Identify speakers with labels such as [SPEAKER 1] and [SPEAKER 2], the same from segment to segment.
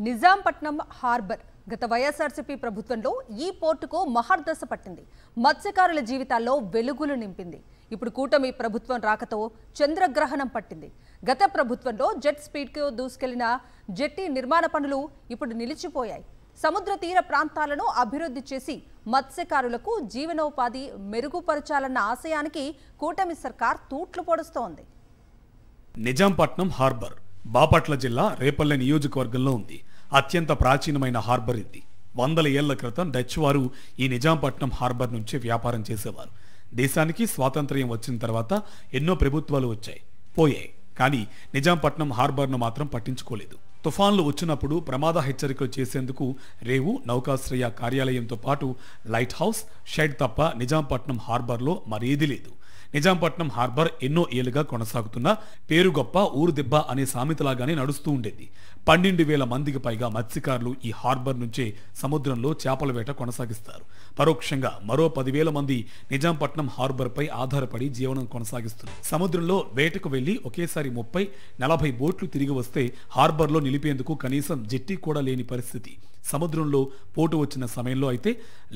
[SPEAKER 1] Nizampatnam harbour గత వైఎస్ఆర్సీపీ ప్రభుత్వంలో ఈ పోర్టుకు మహర్దశ పట్టింది. మత్స్యకారుల జీవితాల్లో వెలుగులు నింపింది. ఇప్పుడు కూటమి ప్రభుత్వం రాకతో చంద్రగ్రహణం పట్టింది. గత ప్రభుత్వంలో జెట్ స్పీడ్కు దూసుకెళ్లిన జెట్టి నిర్మాణ పనులు ఇప్పుడు నిలిచిపోయాయి. సముద్ర తీర ప్రాంతాలను అభివృద్ధి చేసి మత్స్యకారులకు జీవనోపాధి మెరుగుపరచాలన్న ఆశయానికి కూటమి సర్కార్ తూట్లు పొడుస్తోంది.
[SPEAKER 2] నిజాంపట్నం హార్బర్ బాపట్ల జిల్లా రేపల్లె నియోజకవర్గంలో ఉంది. అత్యంత ప్రాచీనమైన హార్బర్ ఇది. 100 ఏళ్ల క్రితం డచ్ వారు ఈ నిజాంపట్నం హార్బర్ నుంచి వ్యాపారం చేసేవారు. దేశానికి స్వాతంత్ర్యం వచ్చిన తర్వాత ఎన్నో ప్రభుత్వాలు వచ్చాయి, పోయాయి. కానీ నిజాంపట్నం హార్బర్ను మాత్రం పట్టించుకోలేదు. తుఫాన్లు వచ్చినప్పుడు ప్రమాద హెచ్చరికలు చేసేందుకు రేవు నౌకాశ్రయ కార్యాలయంతో పాటు లైట్ హౌస్, షెడ్ తప్ప నిజాంపట్నం హార్బర్లో మరేదీ లేదు. నిజాంపట్నం హార్బర్ ఎన్నో ఏళ్లుగా కొనసాగుతున్న పేరు గొప్ప ఊరు దెబ్బ అనే సామెతలాగానే నడుస్తూ ఉండేది. 12,000 మందికి పైగా మత్స్యకారులు ఈ హార్బర్ నుంచే సముద్రంలో చేపల వేట కొనసాగిస్తారు. పరోక్షంగా మరో 10,000 మంది నిజాంపట్నం హార్బర్ పై ఆధారపడి జీవనం కొనసాగిస్తున్నారు. సముద్రంలో వేటకు వెళ్లి ఒకేసారి 30-40 బోట్లు తిరిగి వస్తే హార్బర్లో నిలిపేందుకు కనీసం జెట్టి కూడా లేని పరిస్థితి. సముద్రంలో పోటు వచ్చిన సమయంలో అయితే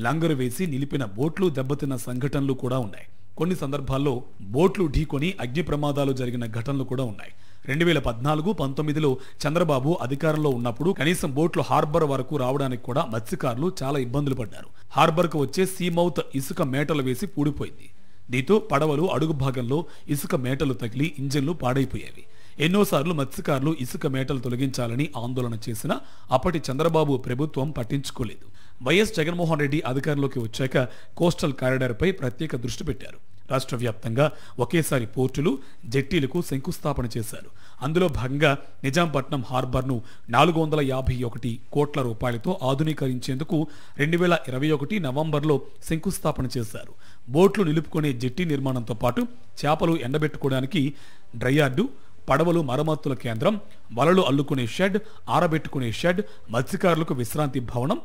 [SPEAKER 2] లంగరు వేసి నిలిపిన బోట్లు దెబ్బతిన్న సంఘటనలు కూడా ఉన్నాయి. కొన్ని సందర్భాల్లో బోట్లు ఢీకొని అగ్ని ప్రమాదాలు జరిగిన ఘటనలు కూడా ఉన్నాయి. 2014-19లో చంద్రబాబు అధికారంలో ఉన్నప్పుడు కనీసం బోట్లు హార్బర్ వరకు రావడానికి కూడా మత్స్యకారులు చాలా ఇబ్బందులు పడ్డారు. హార్బర్కు వచ్చే సీమౌత్ ఇసుక మేటలు వేసి పూడిపోయింది. దీంతో పడవలు అడుగు భాగంలో ఇసుక మేటలు తగిలి ఇంజన్లు పాడైపోయేవి. ఎన్నోసార్లు మత్స్యకారులు ఇసుక మేటలు తొలగించాలని ఆందోళన చేసినా అప్పటి చంద్రబాబు ప్రభుత్వం పట్టించుకోలేదు. వైఎస్ జగన్మోహన్ రెడ్డి అధికారంలోకి వచ్చాక కోస్టల్ కారిడార్ పై ప్రత్యేక దృష్టి పెట్టారు. రాష్ట్ర వ్యాప్తంగా ఒకేసారి పోర్టులు, జెట్టీలకు శంకుస్థాపన చేశారు. అందులో భాగంగా నిజాంపట్నం హార్బర్ను 451 కోట్ల రూపాయలతో ఆధునీకరించేందుకు 2021 నవంబర్లో శంకుస్థాపన చేశారు. బోట్లు నిలుపుకునే జెట్టి నిర్మాణంతో పాటు చేపలు ఎండబెట్టుకోవడానికి డ్రైయార్డు, పడవలు మరమ్మతుల కేంద్రం, వలలు అల్లుకునే షెడ్, ఆరబెట్టుకునే షెడ్, మత్స్యకారులకు విశ్రాంతి భవనం,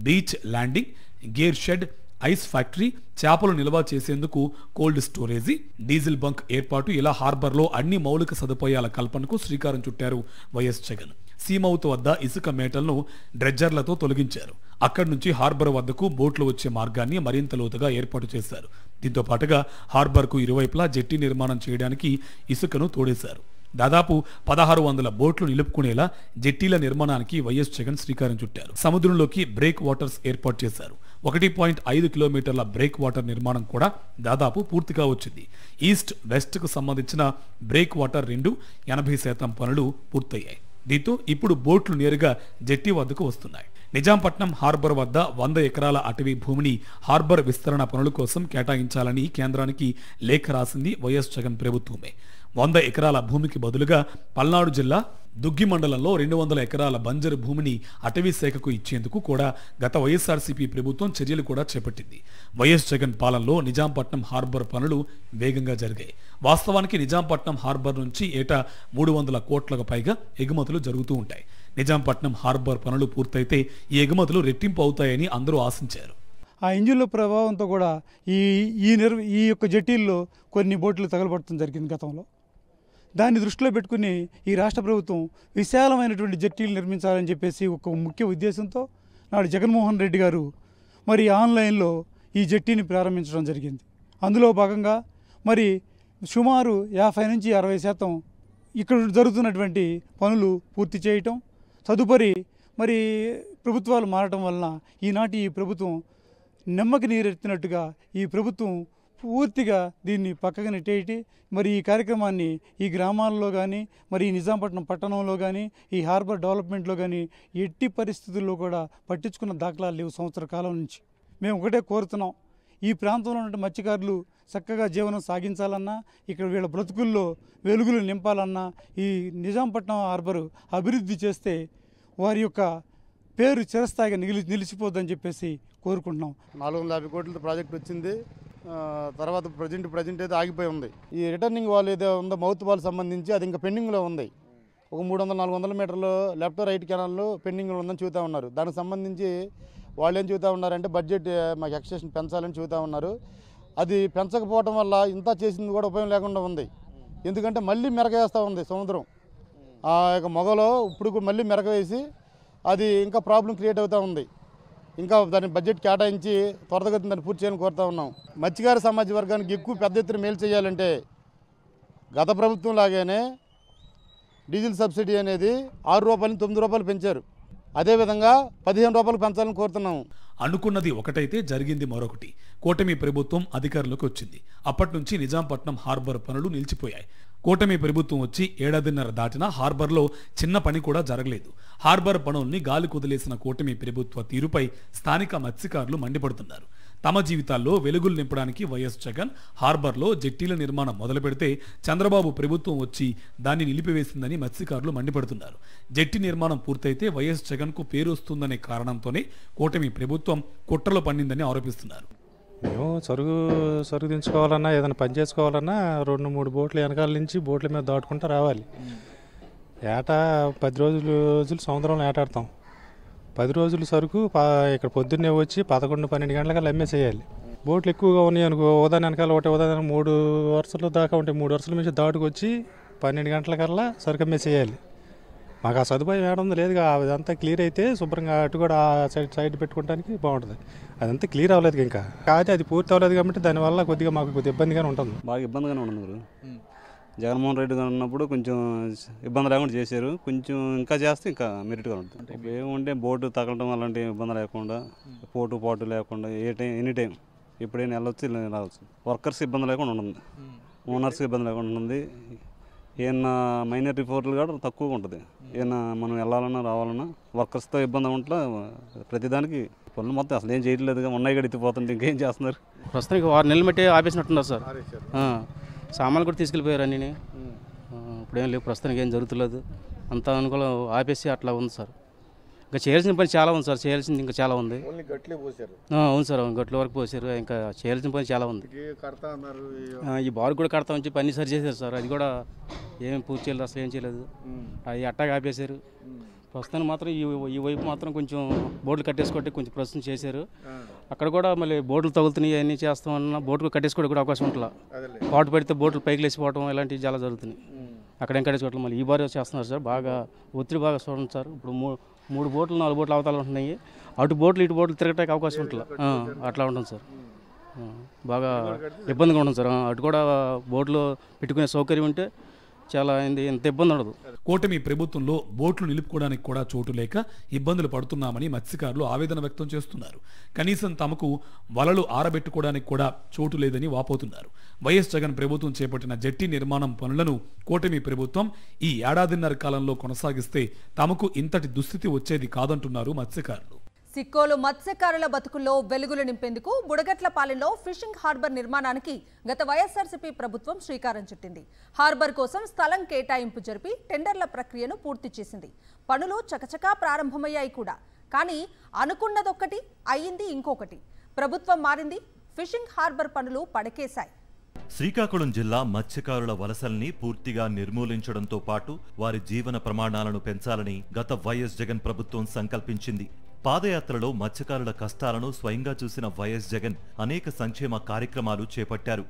[SPEAKER 2] beach landing gear shed, ice factory, చేపలు నిల్వ చేసేందుకు కోల్డ్ స్టోరేజీ, డీజిల్ బంక్ ఏర్పాటు, ఇలా హార్బర్లో అన్ని మౌలిక సదుపాయాల కల్పనకు శ్రీకారం చుట్టారు వైఎస్ జగన్. సీమౌత్ వద్ద ఇసుక మేటలను డ్రెడ్జర్లతో తొలగించారు. అక్కడి నుంచి హార్బర్ వద్దకు బోట్లు వచ్చే మార్గాన్ని మరింత లోతుగా ఏర్పాటు చేశారు. దీంతో పాటుగా హార్బర్కు ఇరువైపులా జెట్టి నిర్మాణం చేయడానికి ఇసుకను తోడేశారు. దాదాపు 1600 బోట్లు నిలుపుకునేలా జెట్టీల నిర్మాణానికి వైఎస్ జగన్ శ్రీకారం చుట్టారు. సముద్రంలోకి బ్రేక్ వాటర్స్ ఏర్పాటు చేశారు. 1.5 కిలోమీటర్ల బ్రేక్ వాటర్ నిర్మాణం కూడా దాదాపు పూర్తిగా వచ్చింది. ఈస్ట్ వెస్ట్ కు సంబంధించిన బ్రేక్ వాటర్ 80% పనులు పూర్తయ్యాయి. దీంతో ఇప్పుడు బోట్లు నేరుగా జెట్టి వద్దకు వస్తున్నాయి. నిజాంపట్నం హార్బర్ వద్ద 100 ఎకరాల అటవీ భూమిని హార్బర్ విస్తరణ పనుల కోసం కేటాయించాలని కేంద్రానికి లేఖ రాసింది వైఎస్ జగన్ ప్రభుత్వమే. 100 ఎకరాల భూమికి బదులుగా పల్నాడు జిల్లా దుగ్గి మండలంలో 200 ఎకరాల బంజరు భూమిని అటవీ శాఖకు ఇచ్చేందుకు కూడా గత వైఎస్ఆర్సీపీ ప్రభుత్వం చర్యలు కూడా చేపట్టింది. వైఎస్ జగన్ పాలనలో నిజాంపట్నం హార్బర్ పనులు వేగంగా జరిగాయి. వాస్తవానికి నిజాంపట్నం హార్బర్ నుంచి ఏటా 300 కోట్లకు పైగా ఎగుమతులు జరుగుతూ ఉంటాయి. నిజాంపట్నం హార్బర్ పనులు పూర్తయితే ఈ ఎగుమతులు రెట్టింపు అవుతాయని అందరూ ఆశించారు.
[SPEAKER 3] ఆ ఇంజిన్ల ప్రభావంతో కూడా ఈ యొక్క జెట్టీల్లో కొన్ని బోట్లు తగలబడటం జరిగింది గతంలో. దాన్ని దృష్టిలో పెట్టుకుని ఈ రాష్ట్ర ప్రభుత్వం విశాలమైనటువంటి జెట్టీలు నిర్మించాలని చెప్పేసి ఒక ముఖ్య ఉద్దేశంతో నాడు జగన్మోహన్ రెడ్డి గారు మరి ఆన్లైన్లో ఈ జెట్టీని ప్రారంభించడం జరిగింది. అందులో భాగంగా మరి సుమారు 50 నుంచి 60% ఇక్కడ జరుగుతున్నటువంటి పనులు పూర్తి చేయటం, తదుపరి మరి ప్రభుత్వాలు మారటం వలన ఈనాటి ఈ ప్రభుత్వం నెమ్మకి నీరెత్తినట్టుగా ఈ ప్రభుత్వం పూర్తిగా దీన్ని పక్కగా నెట్టేటి మరి ఈ కార్యక్రమాన్ని ఈ గ్రామాల్లో కానీ మరి ఈ నిజాంపట్నం పట్టణంలో కానీ ఈ హార్బర్ డెవలప్మెంట్లో కానీ ఎట్టి పరిస్థితుల్లో కూడా పట్టించుకున్న దాఖలాలు లేవు. సంవత్సర కాలం నుంచి మేము ఒకటే కోరుతున్నాం, ఈ ప్రాంతంలో ఉన్న మత్స్యకారులు చక్కగా జీవనం సాగించాలన్నా, ఇక్కడ వీళ్ళ బ్రతుకుల్లో వెలుగులు నింపాలన్నా ఈ నిజాంపట్నం హార్బర్ అభివృద్ధి చేస్తే వారి యొక్క పేరు చిరస్థాయిగా నిలిచిపోద్దని చెప్పేసి కోరుకుంటున్నాం.
[SPEAKER 4] 450 కోట్ల ప్రాజెక్ట్ వచ్చింది. తర్వాత ప్రజెంట్ అయితే ఆగిపోయి ఉంది. ఈ రిటర్నింగ్ వాల్ ఏదో ఉందో మౌత్ వాల్ సంబంధించి అది ఇంకా పెండింగ్లో ఉంది. ఒక 300-400 మీటర్లు లెఫ్ట్ రైట్ కెనాల్లో పెండింగ్లో ఉందని చూస్తూ ఉన్నారు. దానికి సంబంధించి వాళ్ళు ఏం చూస్తూ ఉన్నారంటే బడ్జెట్ మాకు ఎక్స్టెన్షన్ పెంచాలని చూస్తూ ఉన్నారు. అది పెంచకపోవడం వల్ల ఇంత చేసింది కూడా ఉపయోగం లేకుండా ఉంది. ఎందుకంటే మళ్ళీ మెరగేస్తూ ఉంది సముద్రం. ఆ యొక్క మొగలో ఇప్పుడు మళ్ళీ మెరగవేసి అది ఇంకా ప్రాబ్లం క్రియేట్ అవుతూ ఉంది. ఇంకా దాని బడ్జెట్ కేటాయించి త్వరతగతిన దాన్ని పూర్తి చేయాలని కోరుతా ఉన్నాం. మత్స్యకార సమాజ వర్గానికి ఎక్కువ పెద్ద ఎత్తున మేలు చేయాలంటే గత ప్రభుత్వం లాగానే డీజిల్ సబ్సిడీ అనేది 6 రూపాయల నుంచి 9 రూపాయలు పెంచారు. అదేవిధంగా 15 రూపాయలు పెంచాలని కోరుతున్నాము.
[SPEAKER 2] అనుకున్నది ఒకటైతే జరిగింది మరొకటి. కూటమి ప్రభుత్వం అధికారంలోకి వచ్చింది. అప్పటి నుంచి నిజాంపట్నం హార్బర్ పనులు నిలిచిపోయాయి. కూటమి ప్రభుత్వం వచ్చి ఏడాదిన్నర దాటినా హార్బర్లో చిన్న పని కూడా జరగలేదు. హార్బర్ పనుల్ని గాలి కుదిలేసిన కూటమి ప్రభుత్వ తీరుపై స్థానిక మత్స్యకారులు మండిపడుతున్నారు. తమ జీవితాల్లో వెలుగులు నింపడానికి వైఎస్ జగన్ హార్బర్లో జెట్టీల నిర్మాణం మొదలు పెడితే చంద్రబాబు ప్రభుత్వం వచ్చి దాన్ని నిలిపివేసిందని మత్స్యకారులు మండిపడుతున్నారు. జెట్టి నిర్మాణం పూర్తయితే వైఎస్ జగన్కు పేరు వస్తుందనే కారణంతోనే కూటమి ప్రభుత్వం కుట్రలో పండిందని ఆరోపిస్తున్నారు.
[SPEAKER 5] మేము సరుకు దించుకోవాలన్నా ఏదైనా పని చేసుకోవాలన్నా 2-3 బోట్లు వెనకాల నుంచి బోట్ల మీద దాటుకుంటూ రావాలి. ఏటా 10 రోజులు సంవత్సరంలో ఏటాడతాం. 10 రోజుల సరుకు ఇక్కడ పొద్దున్నే వచ్చి 11-12 గంటలకల్లా అమ్మేసేయాలి. బోట్లు ఎక్కువగా ఉన్నాయి అనుకో, ఉదాహరణ వెనకాల ఒకటి ఉదాహరణ 3 వరుసలు దాకా ఉంటాయి. 3 వరుసల నుంచి దాటుకొచ్చి 12 గంటలకల్లా సరుకు అమ్మేసేయాలి. మాకు ఆ సదుపాయం ఏడుందో లేదు. అదంతా క్లియర్ అయితే శుభ్రంగా అటు కూడా సైడ్ పెట్టుకోవడానికి బాగుంటుంది. అదంతా క్లియర్ అవ్వలేదు ఇంకా. కాకపోతే అది పూర్తి అవ్వలేదు కాబట్టి దానివల్ల మాకు కొద్దిగా ఇబ్బందిగానే ఉంటుంది.
[SPEAKER 6] బాగా ఇబ్బందిగానే ఉంటుంది. జగన్మోహన్ రెడ్డి గారు ఉన్నప్పుడు కొంచెం ఇబ్బంది లేకుండా చేశారు. కొంచెం ఇంకా చేస్తే ఇంకా మెరిట్గా ఉంటుంది. ఏముంటే బోటు తగలడం అలాంటి ఇబ్బంది లేకుండా, పాటు లేకుండా ఎనీ టైం ఎప్పుడైనా వెళ్ళొచ్చు రావచ్చు. వర్కర్స్ ఇబ్బంది లేకుండా ఉంటుంది, ఓనర్స్ ఇబ్బంది లేకుండా ఉంటుంది. ఏమన్నా మైనర్ రిపోర్ట్లు కూడా తక్కువగా ఉంటుంది. ఏమన్నా మనం వెళ్ళాలన్నా రావాలన్నా వర్కర్స్తో ఇబ్బంది ఉంటే ప్రతిదానికి పనులు మొత్తం అసలు ఏం చేయట్లేదుగా, ఉన్నాయి కూడా ఎత్తిపోతుంటే ఇంకేం చేస్తున్నారు.
[SPEAKER 7] ప్రస్తుతానికి 6 నెలలు బట్టి ఆపేసినట్టున్నారు సార్. సామాన్లు కూడా తీసుకెళ్ళిపోయారు అన్నీ. ఇప్పుడేం లేవు, ప్రస్తుతానికి ఏం జరుగుతులేదు. అంతా అనుకూలం ఆపేసి అట్లా ఉంది సార్. ఇంకా చేయాల్సిన పని చాలా ఉంది సార్. చేయాల్సింది ఇంకా చాలా ఉంది. అవును సార్, గట్ల వరకు పోసారు. ఇంకా చేయాల్సిన పని చాలా ఉంది. ఈ బారు కూడా కడతామని చెప్పి అన్ని సరి చేశారు సార్. అది కూడా ఏం పూర్తి చేయలేదు, అసలు ఏం చేయలేదు. అది అట్టాగా ఆపేశారు. ప్రస్తుతానికి మాత్రం ఈ వైపు మాత్రం కొంచెం బోర్డులు కట్టేసుకోవడానికి కొంచెం ప్రస్తుతం చేశారు. అక్కడ కూడా మళ్ళీ బోర్డులు తగులుతున్నాయి, అన్నీ చేస్తామన్నా బోర్డు కట్టేసుకోవడానికి కూడా అవకాశం ఉంటుంది. పాటు పడితే బోర్డులు పైకి లేచిపోవడం ఇలాంటివి చాలా జరుగుతున్నాయి. అక్కడ ఎంకరేజ్ చోట్ల మళ్ళీ ఈ బారి చేస్తున్నారు సార్. బాగా ఒత్తిడి బాగా చూడండి సార్. ఇప్పుడు 3 బోట్లు 4 బోట్లు అవతల ఉంటున్నాయి. అటు బోట్లు ఇటు బోట్లు తిరగడానికి అవకాశం ఉంటుంది. అట్లా ఉంటుంది సార్. బాగా ఇబ్బందిగా ఉంటుంది సార్. అటు కూడా బోట్లు పెట్టుకునే సౌకర్యం ఉంటే చాలా ఇంత ఇబ్బంది ఉండదు.
[SPEAKER 2] కూటమి ప్రభుత్వంలో బోట్లు నిలుపుకోవడానికి కూడా చోటు లేక ఇబ్బందులు పడుతున్నామని మత్స్యకారులు ఆవేదన వ్యక్తం చేస్తున్నారు. కనీసం తమకు వలలు ఆరబెట్టుకోవడానికి కూడా చోటు లేదని వాపోతున్నారు. వైఎస్ జగన్ ప్రభుత్వం చేపట్టిన జెట్టి నిర్మాణం పనులను కూటమి ప్రభుత్వం ఈ ఏడాదిన్నర కాలంలో కొనసాగిస్తే తమకు ఇంతటి దుస్థితి వచ్చేది కాదంటున్నారు మత్స్యకారులు.
[SPEAKER 1] సిక్కోలు మత్స్యకారుల బతుకుల్లో వెలుగులు నింపేందుకు బుడగట్లపాలెంలో ఫిషింగ్ హార్బర్ నిర్మాణానికి గత వైఎస్ఆర్సీపీ ప్రభుత్వం శ్రీకారం చుట్టింది. హార్బర్ కోసం స్థలం కేటాయింపు జరిపి టెండర్ల ప్రక్రియను పూర్తి చేసింది. పనులు చకచకా ప్రారంభమయ్యాయి కూడా. కానీ అనుకున్నదొక్కటి అయ్యింది ఇంకొకటి. ప్రభుత్వం మారింది, ఫిషింగ్ హార్బర్ పనులు పడకేశాయి.
[SPEAKER 8] శ్రీకాకుళం జిల్లా మత్స్యకారుల వలసల్ని పూర్తిగా నిర్మూలించడంతో పాటు వారి జీవన ప్రమాణాలను పెంచాలని గత వైఎస్ జగన్ ప్రభుత్వం సంకల్పించింది. పాదయాత్రలో మత్స్యకారుల కష్టాలను స్వయంగా చూసిన వైఎస్ జగన్ అనేక సంక్షేమ కార్యక్రమాలు చేపట్టారు.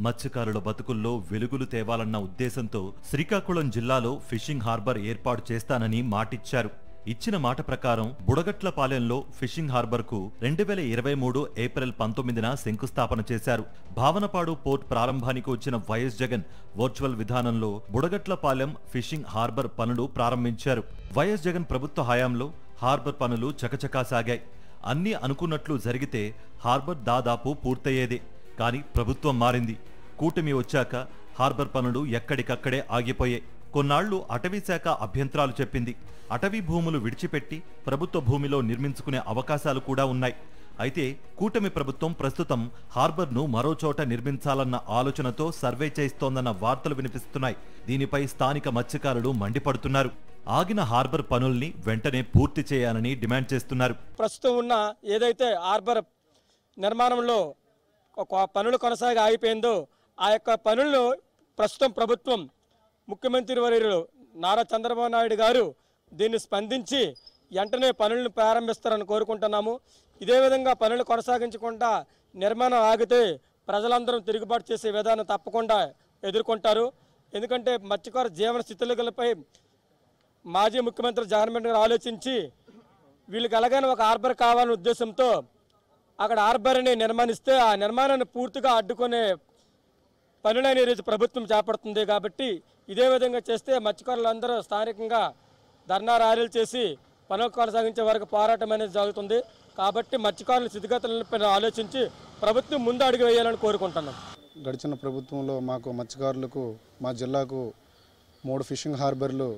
[SPEAKER 8] మత్స్యకారుల బతుకుల్లో వెలుగులు తేవాలన్న ఉద్దేశంతో శ్రీకాకుళం జిల్లాలో ఫిషింగ్ హార్బర్ ఏర్పాటు చేస్తానని మాటిచ్చారు. ఇచ్చిన మాట ప్రకారం బుడగట్లపాలెంలో ఫిషింగ్ హార్బర్కు 2023 ఏప్రిల్ 19న శంకుస్థాపన చేశారు. భావనపాడు పోర్ట్ ప్రారంభానికి వచ్చిన వైఎస్ జగన్ వర్చువల్ విధానంలో బుడగట్లపాలెం ఫిషింగ్ హార్బర్ పనులు ప్రారంభించారు. వైఎస్ జగన్ ప్రభుత్వ హయాంలో హార్బర్ పనులు చకచకా సాగాయి. అన్నీ అనుకున్నట్లు జరిగితే హార్బర్ దాదాపు పూర్తయ్యేదే. కానీ ప్రభుత్వం మారింది. కూటమి వచ్చాక హార్బర్ పనులు ఎక్కడికక్కడే ఆగిపోయాయి. కొన్నాళ్లు అటవీశాఖ అభ్యంతరాలు చెప్పింది. అటవీ భూములు విడిచిపెట్టి ప్రభుత్వ భూమిలో నిర్మించుకునే అవకాశాలు కూడా ఉన్నాయి. అయితే కూటమి ప్రభుత్వం ప్రస్తుతం హార్బర్ను మరో చోట నిర్మించాలన్న ఆలోచనతో సర్వే చేస్తోందన్న వార్తలు వినిపిస్తున్నాయి. దీనిపై స్థానిక మత్స్యకారులు మండిపడుతున్నారు. ఆగిన హార్బర్ పనుల్ని వెంటనే పూర్తి చేయాలని డిమాండ్ చేస్తున్నారు.
[SPEAKER 9] ప్రస్తుతం ఉన్న ఏదైతే హార్బర్ నిర్మాణంలో పనులు కొనసాగి ఆగిపోయిందో ఆ యొక్క పనులను ప్రస్తుతం ప్రభుత్వం ముఖ్యమంత్రి వర్యులు నారా చంద్రబాబు నాయుడు గారు దీన్ని స్పందించి వెంటనే పనులను ప్రారంభిస్తారని కోరుకుంటున్నాము. ఇదే విధంగా పనులు కొనసాగించకుండా నిర్మాణం ఆగితే ప్రజలందరూ తిరుగుబాటు చేసే విధానం తప్పకుండా ఎదుర్కొంటారు. ఎందుకంటే మత్స్యకారు జీవన స్థితిగతులపై మాజీ ముఖ్యమంత్రి జగన్మోహన్ గారు ఆలోచించి వీళ్ళకి ఎలాగైనా ఒక హార్బర్ కావాలనే ఉద్దేశంతో అక్కడ హార్బర్ని నిర్మాణిస్తే ఆ నిర్మాణాన్ని పూర్తిగా అడ్డుకునే పనులని ఈరోజు ప్రభుత్వం చేపడుతుంది. కాబట్టి ఇదే విధంగా చేస్తే మత్స్యకారులందరూ స్థానికంగా ధర్నా ర్యాలీలు చేసి పనులు కొనసాగించే వరకు పోరాటం అనేది జరుగుతుంది. కాబట్టి మత్స్యకారుల స్థితిగతులను ఆలోచించి ప్రభుత్వం ముందు అడుగు వేయాలని కోరుకుంటున్నాం.
[SPEAKER 10] గడిచిన ప్రభుత్వంలో మాకు మత్స్యకారులకు మా జిల్లాకు 3 ఫిషింగ్ హార్బర్లు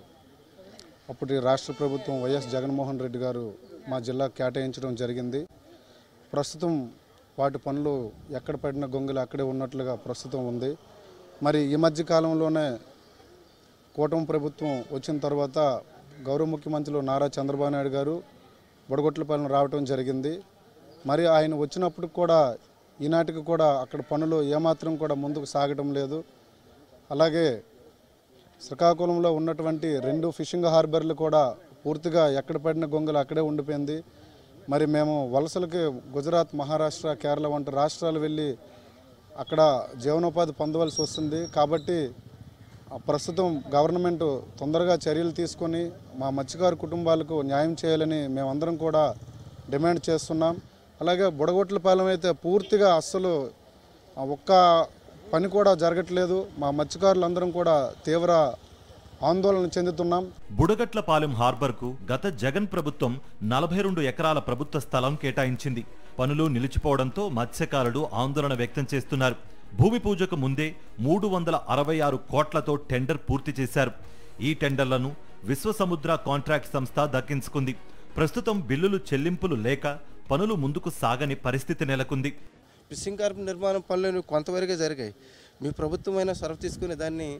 [SPEAKER 10] అప్పటి రాష్ట్ర ప్రభుత్వం వైఎస్ జగన్మోహన్ రెడ్డి గారు మా జిల్లాకు కేటాయించడం జరిగింది. ప్రస్తుతం వాటి పనులు ఎక్కడ పడిన గొంగలు అక్కడే ఉన్నట్లుగా ప్రస్తుతం ఉంది. మరి ఈ మధ్య కాలంలోనే కూటమి ప్రభుత్వం వచ్చిన తర్వాత గౌరవ ముఖ్యమంత్రులు నారా చంద్రబాబు నాయుడు గారు బుడగొట్లపాలెం రావడం జరిగింది. మరి ఆయన వచ్చినప్పుడు కూడా ఈనాటికి కూడా అక్కడ పనులు ఏమాత్రం కూడా ముందుకు సాగడం లేదు. అలాగే శ్రీకాకుళంలో ఉన్నటువంటి 2 ఫిషింగ్ హార్బర్లు కూడా పూర్తిగా ఎక్కడ పడిన గొంగలు అక్కడే ఉండిపోయింది. మరి మేము వలసలకి గుజరాత్, మహారాష్ట్ర, కేరళ వంటి రాష్ట్రాలు వెళ్ళి అక్కడ జీవనోపాధి పొందవలసి వస్తుంది. కాబట్టి ప్రస్తుతం గవర్నమెంట్ తొందరగా చర్యలు తీసుకొని మా మత్స్యకారు కుటుంబాలకు న్యాయం చేయాలని మేమందరం కూడా డిమాండ్ చేస్తున్నాం. అలాగే బుడగొట్లపాలెం అయితే పూర్తిగా అస్సలు ఒక్క పని కూడా జరగట్లేదు. మా మత్స్యకారులందరం కూడా తీవ్ర ఆందోళన చెందుతున్నాం.
[SPEAKER 8] బుడగట్లపాలెం హార్బర్కు గత జగన్ ప్రభుత్వం 42 ఎకరాల ప్రభుత్వ స్థలం కేటాయించింది. పనులు నిలిచిపోవడంతో మత్స్యకారులు ఆందోళన వ్యక్తం చేస్తున్నారు. భూమి పూజకు ముందే 366 కోట్లతో టెండర్ పూర్తి చేశారు. ఈ టెండర్లను విశ్వసముద్ర కాంట్రాక్ట్ సంస్థ దక్కించుకుంది. ప్రస్తుతం బిల్లులు చెల్లింపులు లేక పనులు ముందుకు సాగని పరిస్థితి నెలకొంది.
[SPEAKER 11] ఫిషింగ్ హార్బర్ నిర్మాణం పనులు కొంతవరకే జరిగాయి. మీ ప్రభుత్వమైనా చొరవ తీసుకుని దాన్ని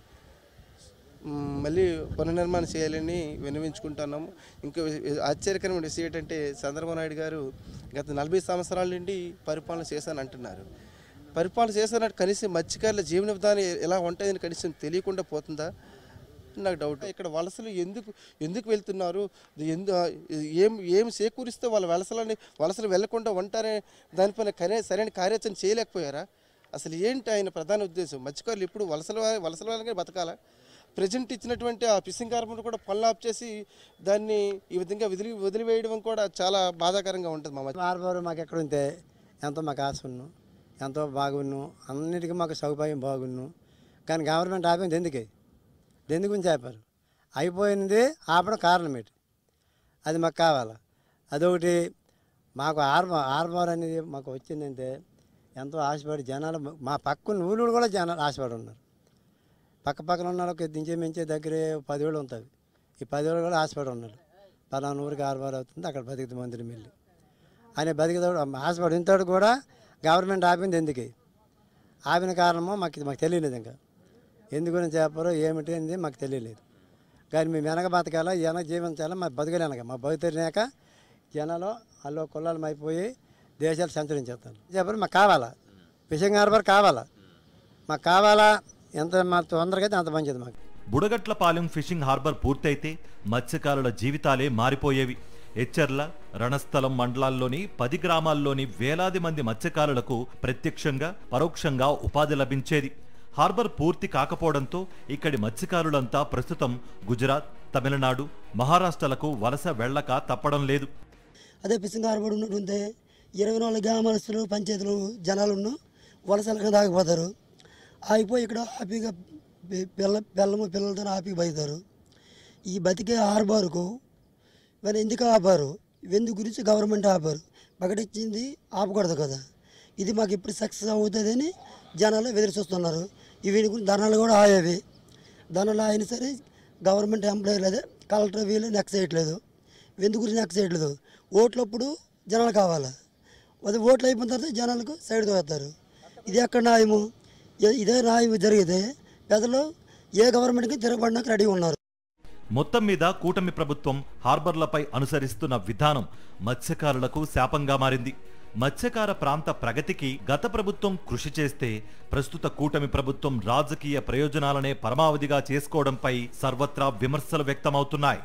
[SPEAKER 11] మళ్ళీ పునర్నిర్మాణం చేయాలని విన్నవించుకుంటున్నాము. ఇంకా ఆశ్చర్యకరమైన విషయం ఏంటంటే చంద్రబాబు నాయుడు గారు గత 40 సంవత్సరాల నుండి పరిపాలన చేశాను అంటున్నారు. పరిపాలన చేశానంటే కనీసం మత్స్యకారుల జీవన విధానం ఎలా ఉంటుందని కనీసం తెలియకుండా పోతుందా నాకు డౌట్. ఇక్కడ వలసలు ఎందుకు వెళ్తున్నారు, ఏం చేకూరిస్తే వాళ్ళ వలసలు వెళ్లకుండా ఉంటారనే దానిపైన సరైన కార్యాచరణ చేయలేకపోయారా? అసలు ఏంటి ఆయన ప్రధాన ఉద్దేశం? మత్స్యకారులు ఎప్పుడు వలసల వాళ్ళకే బతకాలా? ప్రజెంట్ ఇచ్చినటువంటి ఆ ఫిషింగ్ హార్బర్ కూడా పనులు ఆఫ్ చేసి దాన్ని ఈ విధంగా వదిలివేయడం కూడా చాలా బాధాకరంగా ఉంటుంది. మా
[SPEAKER 12] హార్బర్ మాకు ఎక్కడ ఉంటే ఎంతో మాకు ఆశ ఉన్నాం, ఎంతో బాగున్నాం, అన్నిటికీ మాకు సౌకర్యం బాగున్నాం. కానీ గవర్నమెంట్ ఆపింది ఎందుకు గురించి ఆపారు? అయిపోయింది ఆపడం కారణం ఏంటి? అది మాకు కావాలా? అదొకటి. మాకు హార్బర్ అనేది మాకు వచ్చిందంటే ఎంతో ఆశపడి జనాలు, మా పక్కన ఊళ్ళు కూడా జనాలు ఆశపడి ఉన్నారు. పక్కన ఉన్న వాళ్ళకి దించే దగ్గరే 10 ఏళ్ళు ఉంటుంది. ఈ 10 ఏళ్ళు కూడా ఆశపడి ఉన్నారు. పలానా ఊరికి హార్బర్ అవుతుంది, అక్కడ బతికితే మందిరం వెళ్ళి ఆయన బతికితాడు ఆశపడి ఇంతడు కూడా గవర్నమెంట్ ఆపింది ఎందుకు? ఆపిన కారణమో మాకు తెలియలేదు. ఇంకా ఎందు గురించి చెప్పారో ఏమిటి అనేది మాకు తెలియలేదు. కానీ మేము వెనక బతకాలా, వెనక జీవించాలా, మా బతుకలేనక మా బతుకుతాక జనాలు వాళ్ళు కులాలు అయిపోయి దేశాలు సంచరించేస్తాను చెప్పారు. మాకు కావాలా ఫిషింగ్ హార్బర్ కావాలా, మాకు కావాలా. ఎంత మా తొందరగా అయితే అంత మంచిది మాకు.
[SPEAKER 8] బుడగట్లపాలెం ఫిషింగ్ హార్బర్ పూర్తయితే మత్స్యకారుల జీవితాలే మారిపోయేవి. ఎచ్చర్ల, రణస్థలం మండలాల్లోని 10 గ్రామాల్లోని వేలాది మంది మత్స్యకారులకు ప్రత్యక్షంగా పరోక్షంగా ఉపాధి లభించేది. హార్బర్ పూర్తి కాకపోవడంతో ఇక్కడి మత్స్యకారులంతా ప్రస్తుతం గుజరాత్, తమిళనాడు, మహారాష్ట్రలకు వలస వెళ్లక తప్పడం లేదు.
[SPEAKER 13] అదే ఫిషింగ్ హార్బర్ ఉన్నట్టుంటే 24 గ్రామాలస్తులు, పంచాయతీలు జనాలు వలసలకు దాగిపోతారు. ఆగిపోయి ఇక్కడ హ్యాపీగా పిల్లలతో హ్యాపీగా బతుకుతారు. ఈ బతికే హార్బర్కు మరి ఎందుకు ఆపారు? ఎందుకు గురించి గవర్నమెంట్ ఆపారు? ప్రకటించింది ఆపకూడదు కదా. ఇది మాకు ఇప్పుడు సక్సెస్ అవుతుందని జనాలు ఎదురు చూస్తున్నారు. వీటి గురించి ధర్నాలు కూడా ఆయేవి. ధర్నాలు అయినా సరే గవర్నమెంట్ ఎంప్లాయీలు అదే కలెక్టర్ వీళ్ళు నెక్స్ట్ చేయట్లేదు. ఎందుకు గురించి నెక్స్ట్ చేయట్లేదు? ఓట్లప్పుడు జనాలు కావాలా, అది ఓట్లు అయిపోయిన తర్వాత జనాలకు సైడ్ తోస్తారు. ఇది ఎక్కడ న్యాయము? ఇదే న్యాయం జరిగితే పెద్దలు ఏ గవర్నమెంట్కి తిరగబడడానికి రెడీ ఉన్నారు.
[SPEAKER 8] మొత్తం మీద కూటమి ప్రభుత్వం హార్బర్లపై అనుసరిస్తున్న విధానం మత్స్యకారులకు శాపంగా మారింది. మత్స్యకార ప్రాంత ప్రగతికి గత ప్రభుత్వం కృషి చేస్తే ప్రస్తుత కూటమి ప్రభుత్వం రాజకీయ ప్రయోజనాలనే పరమావధిగా చేసుకోవడంపై సర్వత్రా విమర్శలు వ్యక్తమవుతున్నాయి.